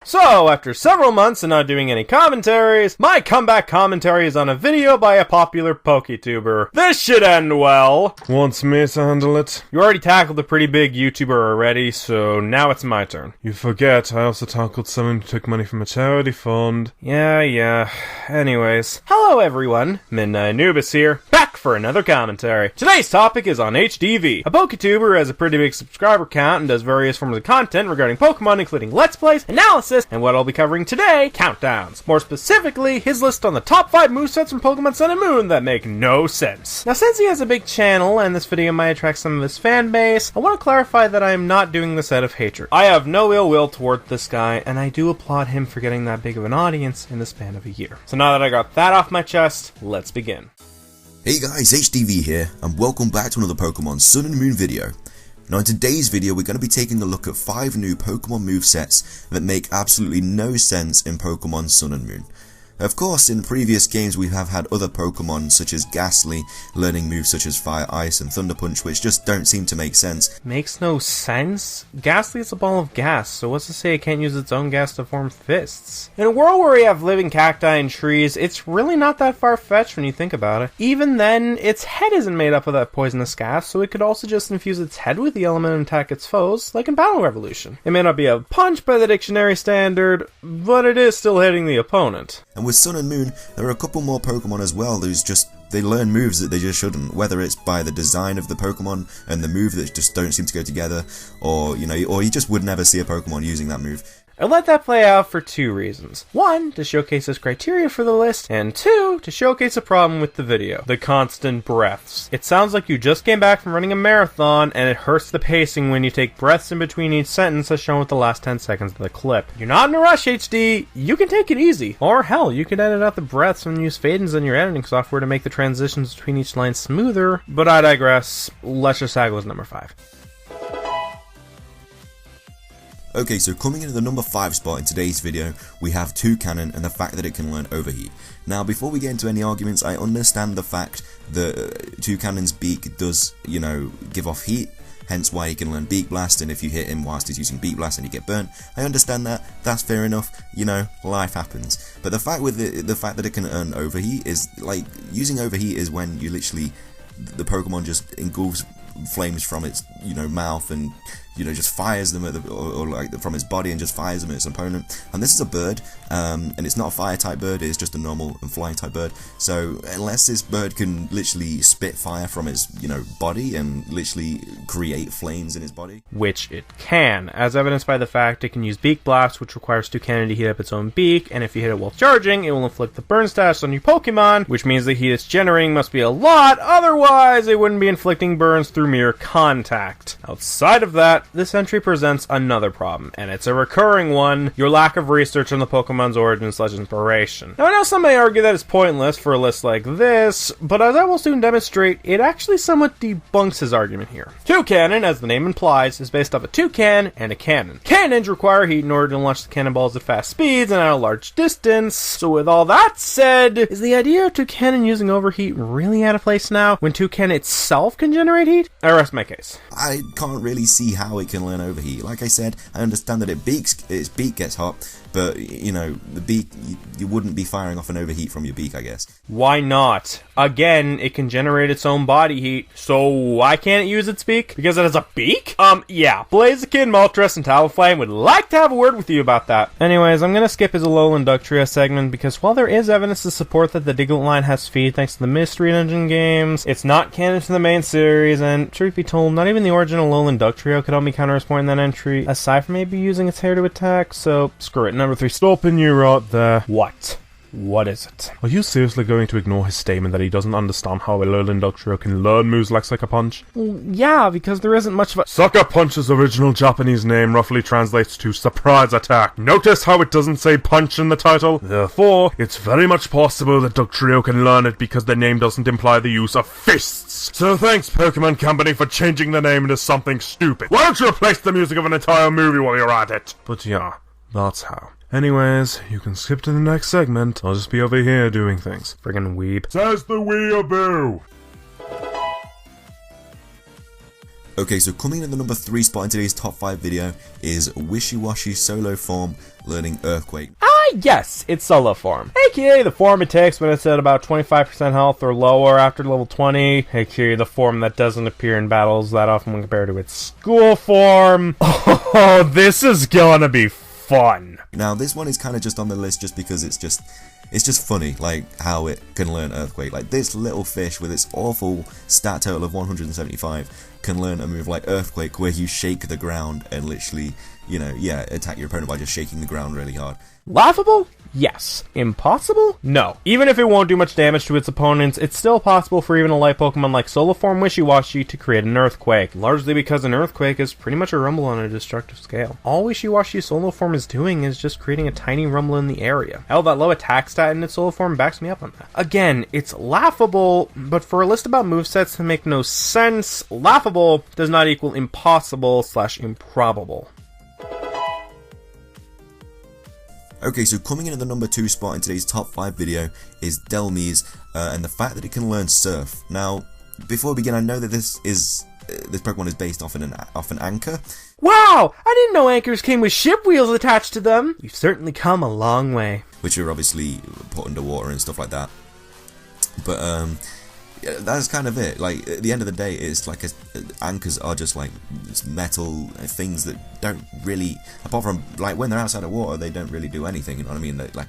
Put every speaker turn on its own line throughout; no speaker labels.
So, after several months of not doing any commentaries, my comeback commentary is on a video by a popular PokeTuber. This should end well.
Wants me to handle it?
You already tackled a pretty big YouTuber already, so now it's my turn.
You forget, I also tackled someone who took money from a charity fund.
Yeah. Anyways. Hello everyone, Midnight Anubis here, back for another commentary. Today's topic is on HDVee. A PokeTuber who has a pretty big subscriber count and does various forms of content regarding Pokemon, including Let's Plays, analysis, and what I'll be covering today, countdowns. More specifically, his list on the top 5 movesets from Pokemon Sun and Moon that make no sense. Now, since he has a big channel, and this video might attract some of his fan base, I want to clarify that I am not doing this out of hatred. I have no ill will toward this guy, and I do applaud him for getting that big of an audience in the span of a year. So now that I got that off my chest, let's begin.
Hey guys, HDVee here, and welcome back to another Pokemon Sun and Moon video. Now in today's video we're going to be taking a look at 5 new Pokemon movesets that make absolutely no sense in Pokemon Sun and Moon. Of course, in previous games we have had other Pokemon such as Ghastly learning moves such as Fire, Ice and Thunder Punch, which just don't seem to make sense.
Makes no sense? Ghastly is a ball of gas, so what's to say it can't use its own gas to form fists? In a world where we have living cacti and trees, it's really not that far-fetched when you think about it. Even then, its head isn't made up of that poisonous gas, so it could also just infuse its head with the element and attack its foes, like in Battle Revolution. It may not be a punch by the dictionary standard, but it is still hitting the opponent.
And with Sun and Moon, there are a couple more Pokemon as well they learn moves that they just shouldn't, whether it's by the design of the Pokemon and the move that just don't seem to go together, or you just would never see a Pokemon using that move.
I let that play out for 2 reasons. 1, to showcase his criteria for the list, and 2, to showcase a problem with the video. The constant breaths. It sounds like you just came back from running a marathon, and it hurts the pacing when you take breaths in between each sentence as shown with the last 10 seconds of the clip. You're not in a rush, HD. You can take it easy. Or hell, you can edit out the breaths and use fade-ins in your editing software to make the transitions between each line smoother, but I digress. Let's just tackle as number 5.
Okay, so coming into the number 5 spot in today's video, we have Toucannon and the fact that it can learn Overheat. Now, before we get into any arguments, I understand the fact that Toucannon's beak does, give off heat, hence why he can learn Beak Blast, and if you hit him whilst he's using Beak Blast and you get burnt, I understand that, that's fair enough, life happens. But the fact that it can earn Overheat is, using Overheat is when you literally, the Pokemon just engulfs flames from its, mouth and, just fires them at from its body and just fires them at its opponent. And this is a bird, and it's not a fire type bird, it's just a normal and flying type bird. So unless this bird can literally spit fire from its, body and literally create flames in its body.
Which it can, as evidenced by the fact it can use Beak Blast, which requires Toucannon to heat up its own beak, and if you hit it while charging, it will inflict the burn status on your Pokemon, which means the heat it's generating must be a lot, otherwise it wouldn't be inflicting burns through mere contact. Outside of that, this entry presents another problem, and it's a recurring one: your lack of research on the Pokemon's origin/inspiration. Now, I know some may argue that it's pointless for a list like this, but as I will soon demonstrate, it actually somewhat debunks his argument here. Toucannon, as the name implies, is based off a toucan and a cannon. Cannons require heat in order to launch the cannonballs at fast speeds and at a large distance. So with all that said, is the idea of Toucannon using overheat really out of place now, when Toucannon itself can generate heat? I rest my case.
I can't really see how it can learn Overheat. Like I said, I understand that its beak gets hot, but, the beak, you wouldn't be firing off an Overheat from your beak, I guess.
Why not? Again, it can generate its own body heat, so why can't it use its beak? Because it has a beak? Yeah, Blaziken, Moltres, and Talonflame would like to have a word with you about that. Anyways, I'm gonna skip his Alolan Ductrio segment, because while there is evidence to support that the Diglett line has speed thanks to the Mystery Dungeon games, it's not canon to the main series, and truth be told, not even the original Alolan Ductrio could help me counter his point in that entry, aside from maybe using its hair to attack, so screw it. Number 3, stopping you right there. What? What is it?
Are you seriously going to ignore his statement that he doesn't understand how a Alolan Ductrio can learn moves like Sucker Punch?
Well, yeah, because there isn't much of a—
Sucker Punch's original Japanese name roughly translates to surprise attack. Notice how it doesn't say punch in the title? Therefore, it's very much possible that Ductrio can learn it because the name doesn't imply the use of fists. So thanks, Pokemon Company, for changing the name into something stupid. Why don't you replace the music of an entire movie while you're at it? But yeah, that's how. Anyways, you can skip to the next segment. I'll just be over here doing things.
Friggin' weeb.
Says the weeaboo!
Okay, so coming in at the number 3 spot in today's top 5 video is Wishy-Washy Solo Form Learning Earthquake.
Yes, it's solo form, aka the form it takes when it's at about 25% health or lower after level 20, aka the form that doesn't appear in battles that often when compared to its school form. Oh, this is gonna be fun.
Now, this one is kind of just on the list just because it's just funny, like, how it can learn Earthquake. Like, this little fish with its awful stat total of 175 can learn a move like Earthquake where you shake the ground and literally, you know, attack your opponent by just shaking the ground really hard.
Laughable? Yes. Impossible? No. Even if it won't do much damage to its opponents, it's still possible for even a light Pokemon like Solo Form Wishy-Washy to create an Earthquake, largely because an Earthquake is pretty much a rumble on a destructive scale. All Wishy-Washy Solo Form is doing is just creating a tiny rumble in the area. Hell, that low attack stat in its Solo Form backs me up on that. Again, it's laughable, but for a list about movesets that make no sense, laughable does not equal impossible/improbable.
Okay, so coming in at the number 2 spot in today's top 5 video is Delmise, and the fact that it can learn Surf. Now, before we begin, I know that this Pokemon is based off an anchor.
Wow! I didn't know anchors came with ship wheels attached to them! You've certainly come a long way.
Which are obviously put underwater and stuff like that. But, yeah, that's kind of it. Like, at the end of the day, it's like anchors are just like metal things that don't really, apart from like when they're outside of water, they don't really do anything. You know what I mean? Like,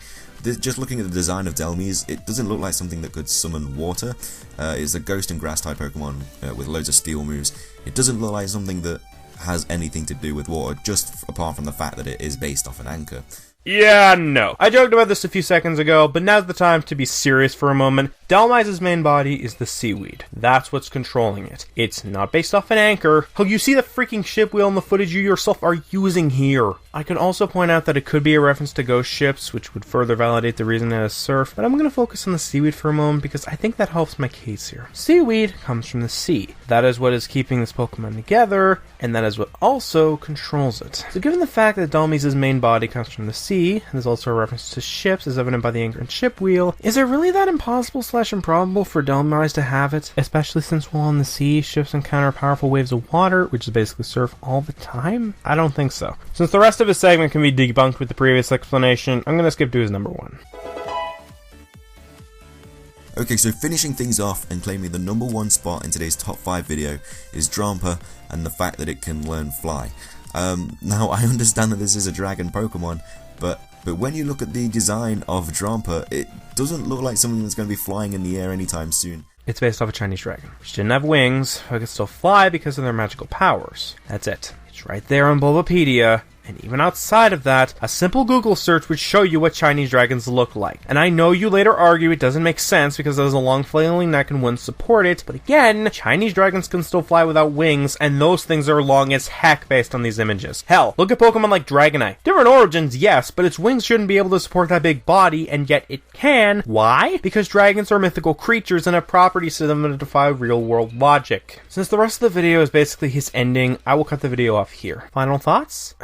just looking at the design of Delmise, it doesn't look like something that could summon water. It's a ghost and grass type Pokemon with loads of steel moves. It doesn't look like something that has anything to do with water, just apart from the fact that it is based off an anchor.
Yeah, no. I joked about this a few seconds ago, but now's the time to be serious for a moment. Delmise's main body is the seaweed. That's what's controlling it. It's not based off an anchor. Oh, you see the freaking ship wheel in the footage you yourself are using here. I could also point out that it could be a reference to ghost ships, which would further validate the reason it has surf, but I'm going to focus on the seaweed for a moment because I think that helps my case here. Seaweed comes from the sea. That is what is keeping this Pokemon together, and that is what also controls it. So given the fact that Delmise's main body comes from the sea, and there's also a reference to ships as evident by the anchor and ship wheel, is it really that impossible/improbable for Delmise to have it? Especially since while on the sea, ships encounter powerful waves of water, which is basically surf all the time? I don't think so. Since the rest of his segment can be debunked with the previous explanation, I'm going to skip to his number 1.
Okay, so finishing things off and claiming the number 1 spot in today's top 5 video is Drampa and the fact that it can learn Fly. Now, I understand that this is a dragon Pokemon, but when you look at the design of Drampa, it doesn't look like something that's going to be flying in the air anytime soon.
It's based off a Chinese dragon, which didn't have wings, but could still fly because of their magical powers. That's it. It's right there on Bulbapedia. And even outside of that, a simple Google search would show you what Chinese dragons look like. And I know you later argue it doesn't make sense because it has a long flailing neck and wouldn't support it, but again, Chinese dragons can still fly without wings, and those things are long as heck based on these images. Hell, look at Pokemon like Dragonite. Different origins, yes, but its wings shouldn't be able to support that big body, and yet it can. Why? Because dragons are mythical creatures and have properties to them that defy real-world logic. Since the rest of the video is basically his ending, I will cut the video off here. Final thoughts?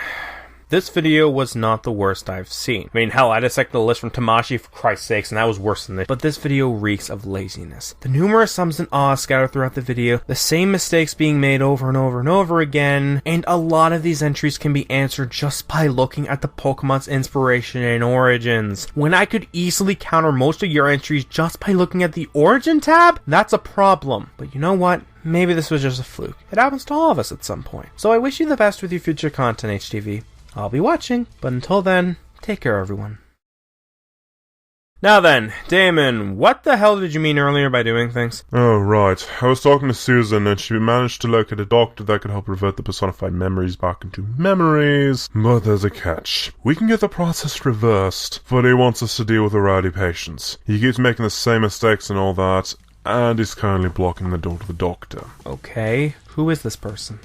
This video was not the worst I've seen. I mean, hell, I dissected the list from Tamashi for Christ's sakes, and that was worse than this. But this video reeks of laziness. The numerous ums and ahs scattered throughout the video, the same mistakes being made over and over and over again, and a lot of these entries can be answered just by looking at the Pokemon's inspiration and origins. When I could easily counter most of your entries just by looking at the origin tab, that's a problem. But you know what? Maybe this was just a fluke. It happens to all of us at some point. So I wish you the best with your future content, HDVee. I'll be watching, but until then, take care everyone. Now then, Damon, what the hell did you mean earlier by doing things?
Oh, right. I was talking to Susan, and she managed to locate a doctor that could help revert the personified memories back into memories. But there's a catch. We can get the process reversed, but he wants us to deal with the rowdy patients. He keeps making the same mistakes and all that, and he's currently blocking the door to the doctor.
Okay, who is this person?